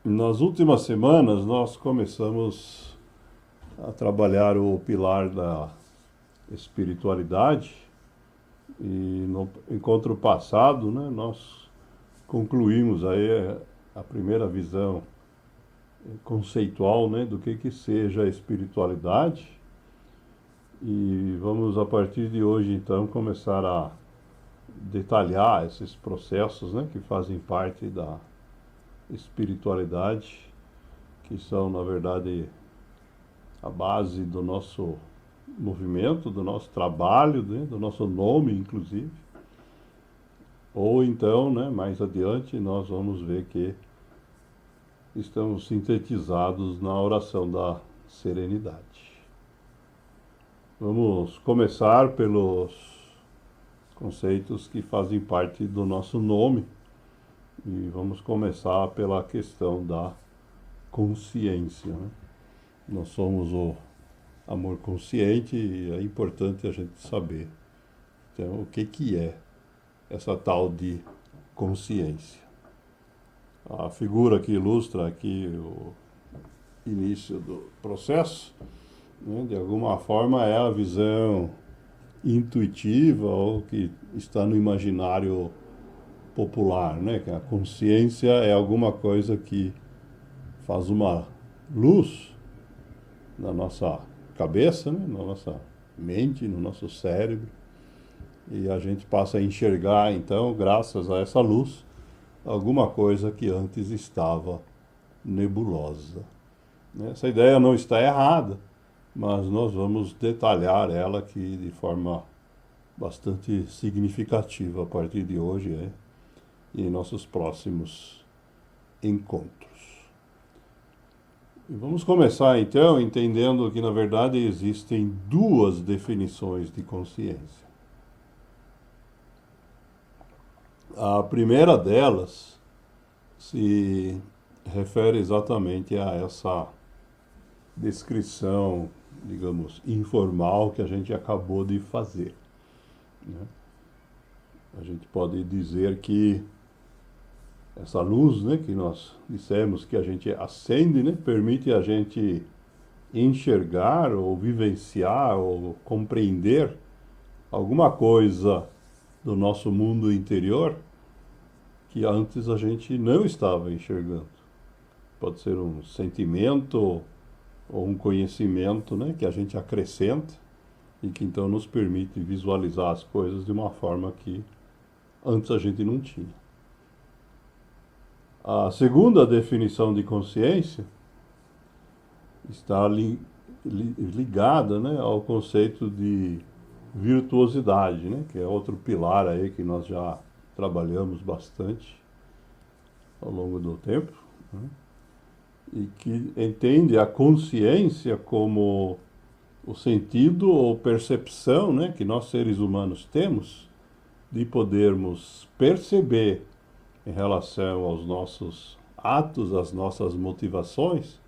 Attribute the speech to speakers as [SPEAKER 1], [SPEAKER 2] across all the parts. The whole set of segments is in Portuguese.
[SPEAKER 1] Nas últimas semanas, nós começamos a trabalhar o pilar da espiritualidade e no encontro passado, né, nós concluímos aí a primeira visão conceitual, né, do que seja a espiritualidade e vamos a partir de hoje então começar a detalhar esses processos, né, que fazem parte da espiritualidade, que são na verdade a base do nosso movimento, do nosso trabalho, né, do nosso nome, inclusive. Ou então, né, mais adiante, nós vamos ver que estamos sintetizados na oração da serenidade. Vamos começar pelos conceitos que fazem parte do nosso nome e vamos começar pela questão da consciência, né? Nós somos o amor consciente e é importante a gente saber, então, o que é essa tal de consciência. A figura que ilustra aqui o início do processo, né, de alguma forma é a visão intuitiva ou que está no imaginário popular, né, que a consciência é alguma coisa que faz uma luz na nossa cabeça, né, na nossa mente, no nosso cérebro, e a gente passa a enxergar, então, graças a essa luz, alguma coisa que antes estava nebulosa. Essa ideia não está errada, mas nós vamos detalhar ela aqui de forma bastante significativa a partir de hoje e em nossos próximos encontros. E vamos começar então entendendo que na verdade existem duas definições de consciência. A primeira delas se refere exatamente a essa descrição, digamos, informal que a gente acabou de fazer, né? A gente pode dizer que essa luz, né, que nós dissemos que a gente acende, né, permite a gente enxergar ou vivenciar ou compreender alguma coisa do nosso mundo interior que antes a gente não estava enxergando. Pode ser um sentimento ou um conhecimento, né, que a gente acrescenta e que então nos permite visualizar as coisas de uma forma que antes a gente não tinha. A segunda definição de consciência está ligada, né, ao conceito de virtuosidade, né, que é outro pilar aí que nós já trabalhamos bastante ao longo do tempo, né, e que entende a consciência como o sentido ou percepção, né, que nós seres humanos temos de podermos perceber em relação aos nossos atos, às nossas motivações,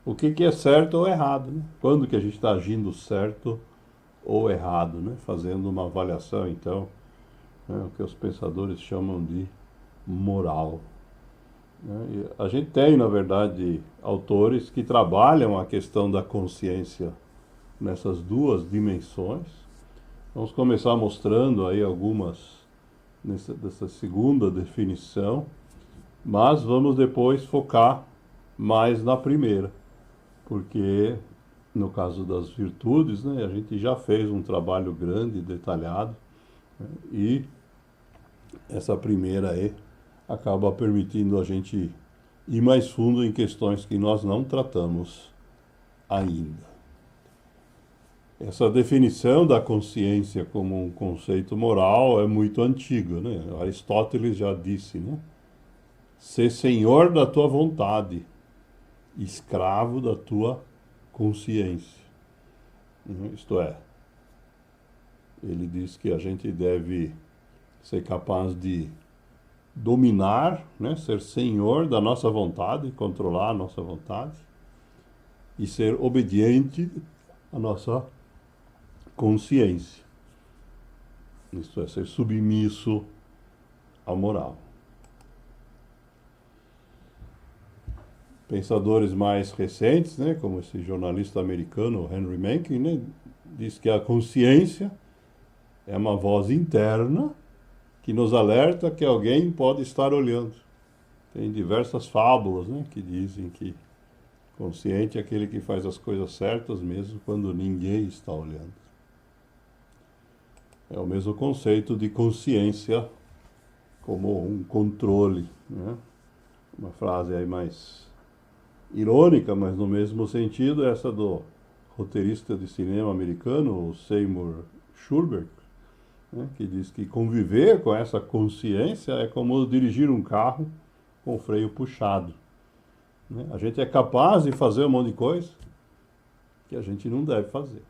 [SPEAKER 1] o que é certo ou errado, né? Quando que a gente está agindo certo ou errado, né? Fazendo uma avaliação, então, né, o que os pensadores chamam de moral, né? E a gente tem, na verdade, autores que trabalham a questão da consciência nessas duas dimensões. Vamos começar mostrando aí algumas dessa segunda definição, mas vamos depois focar mais na primeira, porque no caso das virtudes, né, a gente já fez um trabalho grande e detalhado, né, e essa primeira aí acaba permitindo a gente ir mais fundo em questões que nós não tratamos ainda. Essa definição da consciência como um conceito moral é muito antiga, né? Aristóteles já disse, né? Ser senhor da tua vontade, escravo da tua consciência. Isto é, ele diz que a gente deve ser capaz de dominar, né? Ser senhor da nossa vontade, controlar a nossa vontade e ser obediente à nossa consciência. Isto é, ser submisso à moral. pensadores mais recentes, né, como esse jornalista americano Henry Mencken, né, diz que a consciência é uma voz interna que nos alerta que alguém pode estar olhando. Tem diversas fábulas, né, que dizem que consciente é aquele que faz as coisas certas mesmo quando ninguém está olhando. É o mesmo conceito de consciência como um controle, né? Uma frase aí mais irônica, mas no mesmo sentido, essa do roteirista de cinema americano, o Seymour Schulberg, né, que diz que conviver com essa consciência é como dirigir um carro com o freio puxado. Né? A gente é capaz de fazer um monte de coisa que a gente não deve fazer.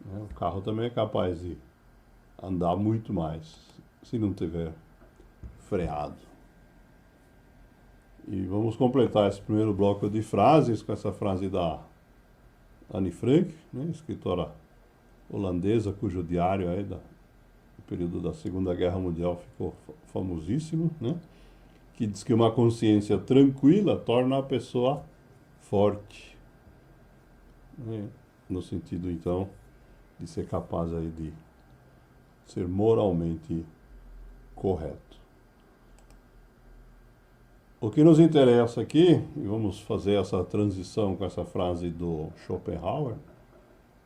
[SPEAKER 1] Né? O carro também é capaz de andar muito mais se não tiver freado. E vamos completar esse primeiro bloco de frases com essa frase da Anne Frank, né, escritora holandesa, cujo diário aí do período da Segunda Guerra Mundial ficou famosíssimo, né, que diz que uma consciência tranquila torna a pessoa forte, né, no sentido, então, de ser capaz aí de ser moralmente correto. O que nos interessa aqui, e vamos fazer essa transição com essa frase do Schopenhauer,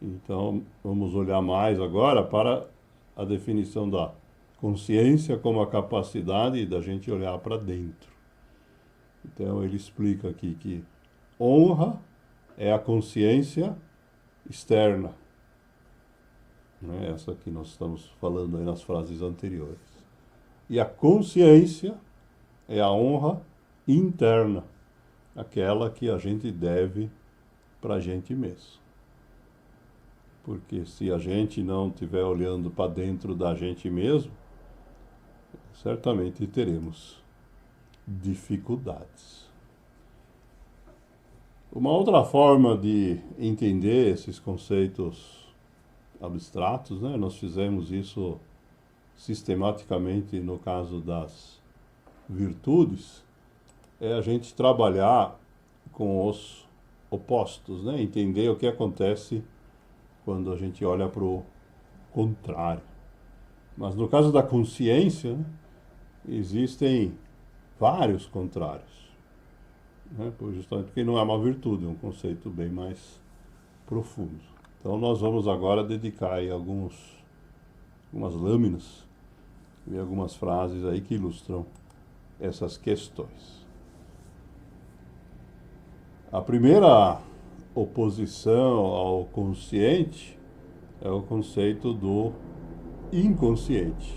[SPEAKER 1] então vamos olhar mais agora para a definição da consciência como a capacidade da gente olhar para dentro. Então ele explica aqui que honra é a consciência externa, né? Essa que nós estamos falando aí nas frases anteriores. E a consciência é a honra interna, aquela que a gente deve para a gente mesmo. Porque se a gente não estiver olhando para dentro da gente mesmo, certamente teremos dificuldades. Uma outra forma de entender esses conceitos abstratos, né? Nós fizemos isso sistematicamente no caso das virtudes, é a gente trabalhar com os opostos, né? Entender o que acontece quando a gente olha para o contrário. Mas no caso da consciência, né, existem vários contrários, né? Justamente porque não é uma virtude, é um conceito bem mais profundo. Então nós vamos agora dedicar aí algumas lâminas e algumas frases aí que ilustram essas questões. A primeira oposição ao consciente é o conceito do inconsciente,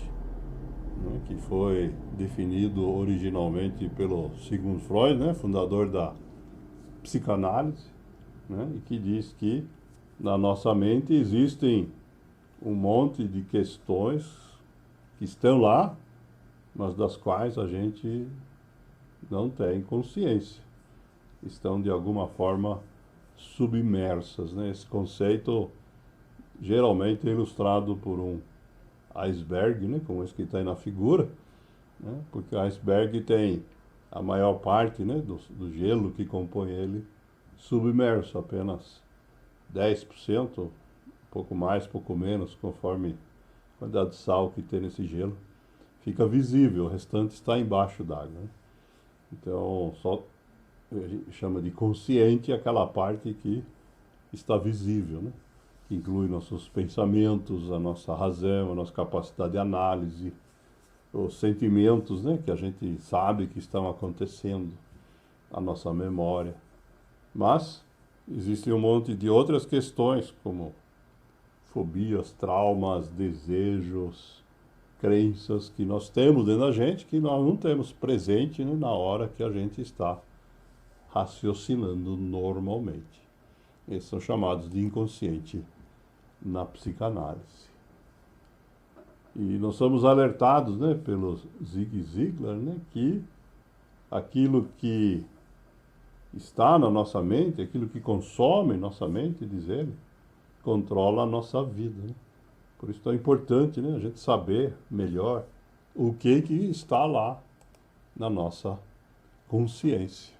[SPEAKER 1] né, que foi definido originalmente pelo Sigmund Freud, né, fundador da psicanálise, né, e que diz que na nossa mente existem um monte de questões que estão lá, mas das quais a gente não tem consciência. Estão de alguma forma submersas, né? Esse conceito geralmente é ilustrado por um iceberg, né? Como esse que está aí na figura, né? Porque o iceberg tem a maior parte, né, do gelo que compõe ele submerso, apenas 10%, um pouco mais, pouco menos, conforme a quantidade de sal que tem nesse gelo, fica visível, o restante está embaixo d'água, né? Então, só a gente chama de consciente aquela parte que está visível, né? Que inclui nossos pensamentos, a nossa razão, a nossa capacidade de análise, os sentimentos, né, que a gente sabe que estão acontecendo, a nossa memória. Mas existe um monte de outras questões, como fobias, traumas, desejos, crenças que nós temos dentro da gente, que nós não temos presente, né, na hora que a gente está raciocinando normalmente. Esses são chamados de inconsciente na psicanálise. E nós somos alertados, né, pelo Zig Ziglar, né, que aquilo que está na nossa mente, aquilo que consome nossa mente, diz ele, controla a nossa vida, né? Por isso é tão importante, né, a gente saber melhor o que está lá na nossa consciência.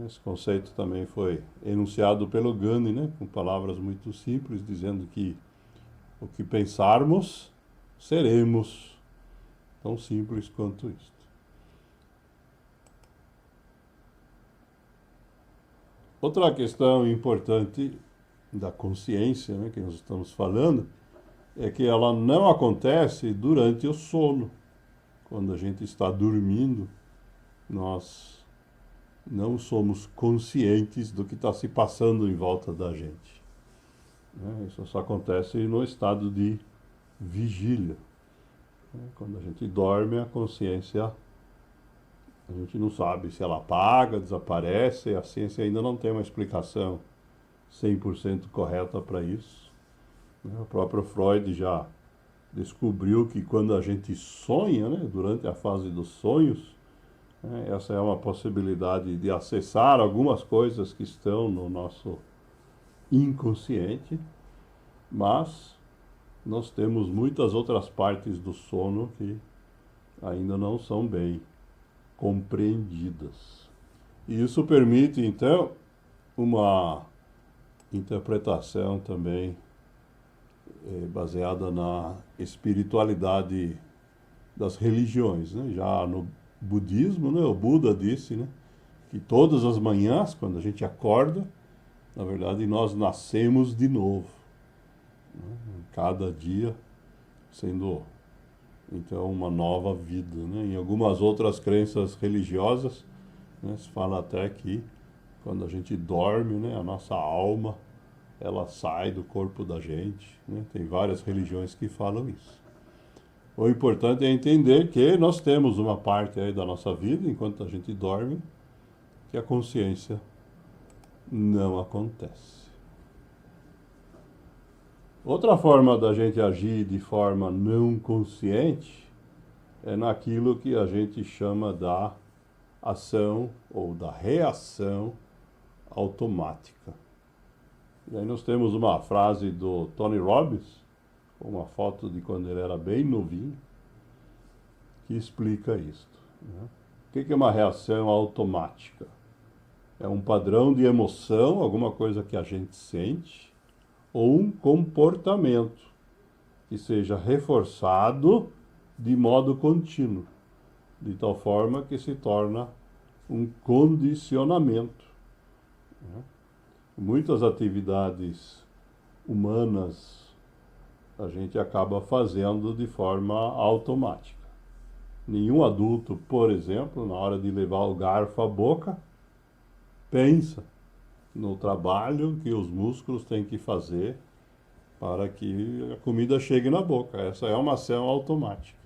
[SPEAKER 1] Esse conceito também foi enunciado pelo Gandhi, né, com palavras muito simples, dizendo que o que pensarmos, seremos. Tão simples quanto isto. Outra questão importante da consciência, né, que nós estamos falando, é que ela não acontece durante o sono. Quando a gente está dormindo, nós não somos conscientes do que está se passando em volta da gente. Isso só acontece no estado de vigília. Quando a gente dorme, a consciência, a gente não sabe se ela apaga, desaparece, a ciência ainda não tem uma explicação 100% correta para isso. O próprio Freud já descobriu que quando a gente sonha, né, durante a fase dos sonhos, essa é uma possibilidade de acessar algumas coisas que estão no nosso inconsciente, mas nós temos muitas outras partes do sono que ainda não são bem compreendidas. E isso permite, então, uma interpretação também baseada na espiritualidade das religiões, né? Já no budismo, né, o Buda disse, né, que todas as manhãs, quando a gente acorda, na verdade nós nascemos de novo, né? Cada dia sendo então uma nova vida, né? Em algumas outras crenças religiosas, né, se fala até que quando a gente dorme, né, a nossa alma ela sai do corpo da gente, né? Tem várias religiões que falam isso. O importante é entender que nós temos uma parte aí da nossa vida, enquanto a gente dorme, que a consciência não acontece. Outra forma da gente agir de forma não consciente é naquilo que a gente chama da ação ou da reação automática. E aí nós temos uma frase do Tony Robbins, uma foto de quando ele era bem novinho, que explica isto. Né? O que é uma reação automática? É um padrão de emoção, alguma coisa que a gente sente, ou um comportamento que seja reforçado de modo contínuo, de tal forma que se torna um condicionamento. Né? Muitas atividades humanas a gente acaba fazendo de forma automática. Nenhum adulto, por exemplo, na hora de levar o garfo à boca, pensa no trabalho que os músculos têm que fazer para que a comida chegue na boca. Essa é uma ação automática.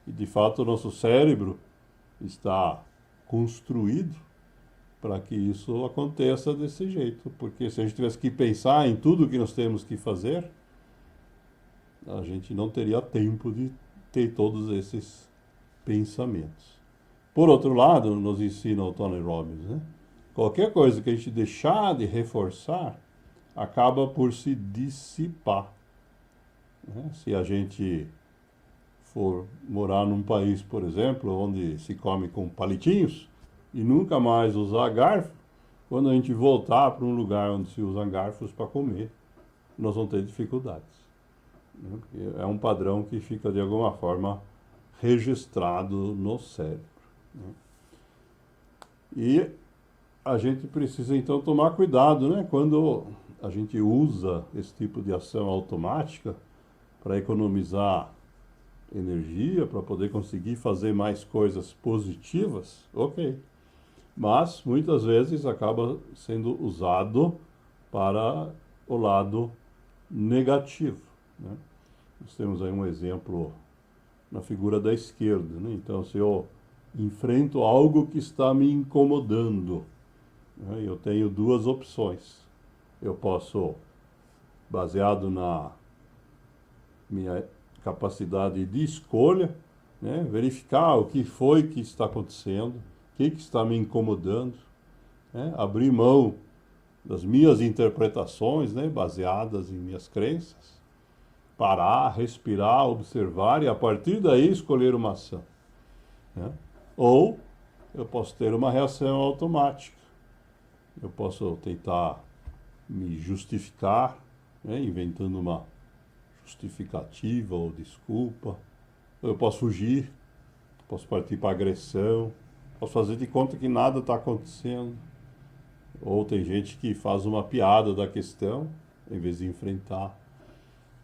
[SPEAKER 1] E, de fato, o nosso cérebro está construído para que isso aconteça desse jeito. Porque se a gente tivesse que pensar em tudo que nós temos que fazer, a gente não teria tempo de ter todos esses pensamentos. Por outro lado, nos ensina o Tony Robbins, né? Qualquer coisa que a gente deixar de reforçar, acaba por se dissipar. Né? Se a gente for morar num país, por exemplo, onde se come com palitinhos e nunca mais usar garfo, quando a gente voltar para um lugar onde se usa garfos para comer, nós vamos ter dificuldades. É um padrão que fica de alguma forma registrado no cérebro. E a gente precisa então tomar cuidado, né? Quando a gente usa esse tipo de ação automática para economizar energia, para poder conseguir fazer mais coisas positivas, ok. Mas muitas vezes acaba sendo usado para o lado negativo, né? Nós temos aí um exemplo na figura da esquerda, né? Então, se eu enfrento algo que está me incomodando, né, eu tenho duas opções. Eu posso, baseado na minha capacidade de escolha, né, verificar o que foi que está acontecendo, o que está me incomodando, né, abrir mão das minhas interpretações, né, baseadas em minhas crenças, parar, respirar, observar e a partir daí escolher uma ação. Né? Ou eu posso ter uma reação automática, Eu posso tentar me justificar, né, inventando uma justificativa ou desculpa. Eu posso fugir, posso partir para agressão, posso fazer de conta que nada está acontecendo. Ou tem gente que faz uma piada da questão em vez de enfrentar,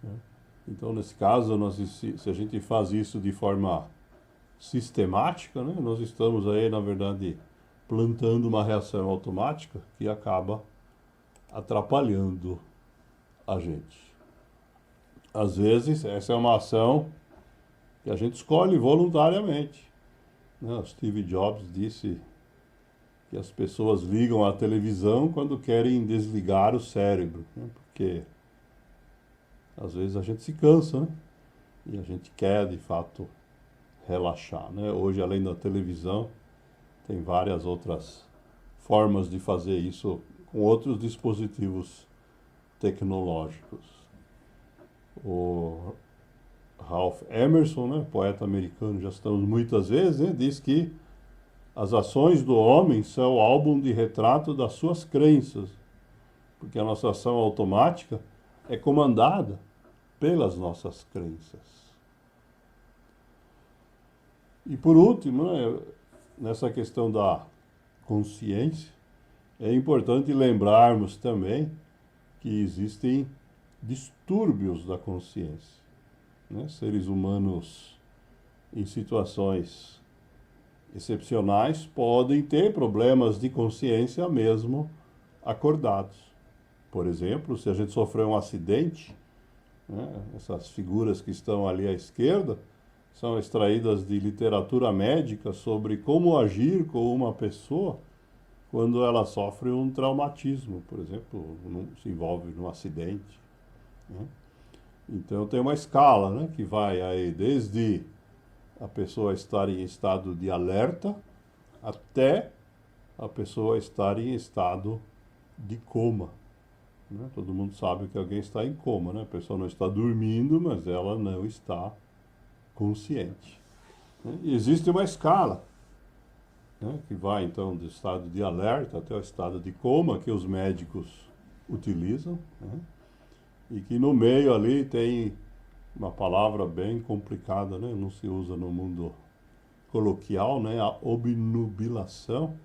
[SPEAKER 1] né? Então, nesse caso, se a gente faz isso de forma sistemática, né, nós estamos aí, na verdade, plantando uma reação automática que acaba atrapalhando a gente. Às vezes, essa é uma ação que a gente escolhe voluntariamente, né? O Steve Jobs disse que as pessoas ligam a televisão quando querem desligar o cérebro, né? Porque às vezes a gente se cansa, né? E a gente quer, de fato, relaxar, né? Hoje, além da televisão, tem várias outras formas de fazer isso com outros dispositivos tecnológicos. O Ralph Emerson, né, poeta americano, já citamos muitas vezes, né, diz que as ações do homem são o álbum de retrato das suas crenças, porque a nossa ação automática é comandada pelas nossas crenças. E por último, né, nessa questão da consciência, é importante lembrarmos também que existem distúrbios da consciência, né? Seres humanos em situações excepcionais podem ter problemas de consciência mesmo acordados. Por exemplo, se a gente sofreu um acidente, né, essas figuras que estão ali à esquerda são extraídas de literatura médica sobre como agir com uma pessoa quando ela sofre um traumatismo, por exemplo, se envolve num acidente, né? Então tem uma escala, né, que vai aí desde a pessoa estar em estado de alerta até a pessoa estar em estado de coma, né? Todo mundo sabe que alguém está em coma, né? A pessoa não está dormindo, mas ela não está consciente, né? E existe uma escala, né, que vai então do estado de alerta até o estado de coma que os médicos utilizam, né? E que no meio ali tem uma palavra bem complicada, né? Não se usa no mundo coloquial, né? A obnubilação,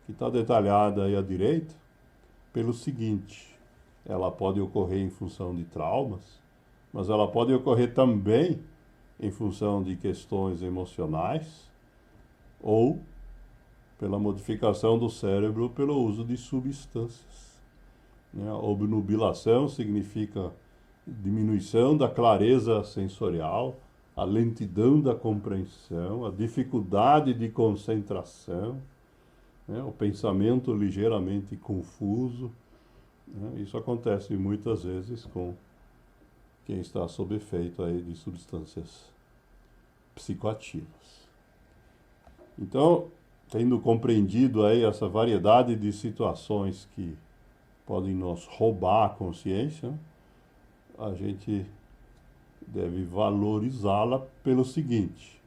[SPEAKER 1] que está detalhada aí à direita, pelo seguinte: ela pode ocorrer em função de traumas, mas ela pode ocorrer também em função de questões emocionais ou pela modificação do cérebro pelo uso de substâncias, né? A obnubilação significa diminuição da clareza sensorial, a lentidão da compreensão, a dificuldade de concentração, né? O pensamento ligeiramente confuso, né? Isso acontece muitas vezes com quem está sob efeito aí de substâncias psicoativas. Então, tendo compreendido aí essa variedade de situações que podem nos roubar a consciência, a gente deve valorizá-la pelo seguinte,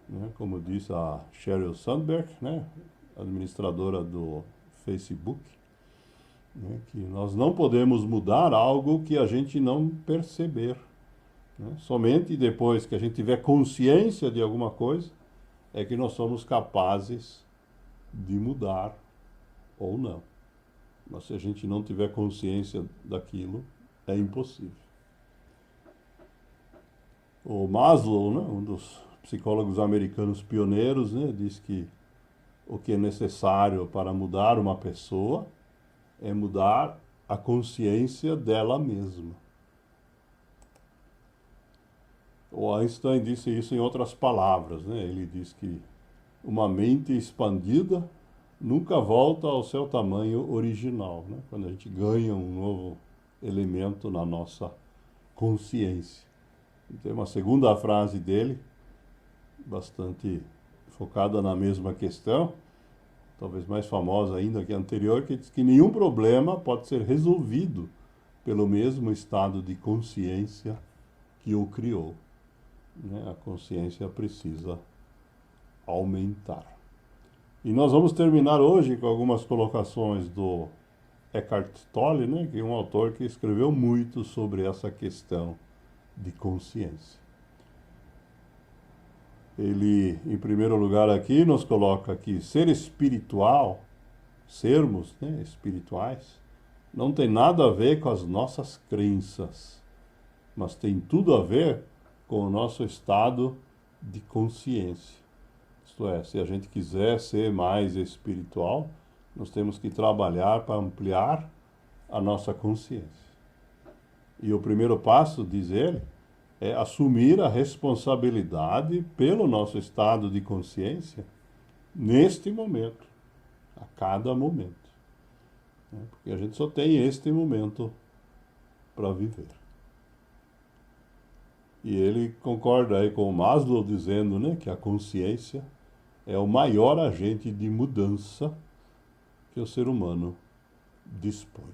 [SPEAKER 1] né? Como disse a Sheryl Sandberg, né, administradora do Facebook, né, que nós não podemos mudar algo que a gente não perceber, né? Somente depois que a gente tiver consciência de alguma coisa é que nós somos capazes de mudar ou não. Mas se a gente não tiver consciência daquilo, é impossível. O Maslow, né, um dos psicólogos americanos pioneiros, né, diz que o que é necessário para mudar uma pessoa é mudar a consciência dela mesma. O Einstein disse isso em outras palavras, né? Ele diz que uma mente expandida nunca volta ao seu tamanho original, né? Quando a gente ganha um novo elemento na nossa consciência. E tem uma segunda frase dele, bastante focada na mesma questão, talvez mais famosa ainda que a anterior, que diz que nenhum problema pode ser resolvido pelo mesmo estado de consciência que o criou, né? A consciência precisa aumentar. E nós vamos terminar hoje com algumas colocações do Eckhart Tolle, né, que é um autor que escreveu muito sobre essa questão de consciência. Ele, em primeiro lugar aqui, nos coloca que ser espiritual, sermos, né, espirituais, não tem nada a ver com as nossas crenças, mas tem tudo a ver com o nosso estado de consciência. Isto é, se a gente quiser ser mais espiritual, nós temos que trabalhar para ampliar a nossa consciência. E o primeiro passo, diz ele, é assumir a responsabilidade pelo nosso estado de consciência neste momento, a cada momento. Porque a gente só tem este momento para viver. E ele concorda aí com o Maslow, dizendo, né, que a consciência é o maior agente de mudança que o ser humano dispõe.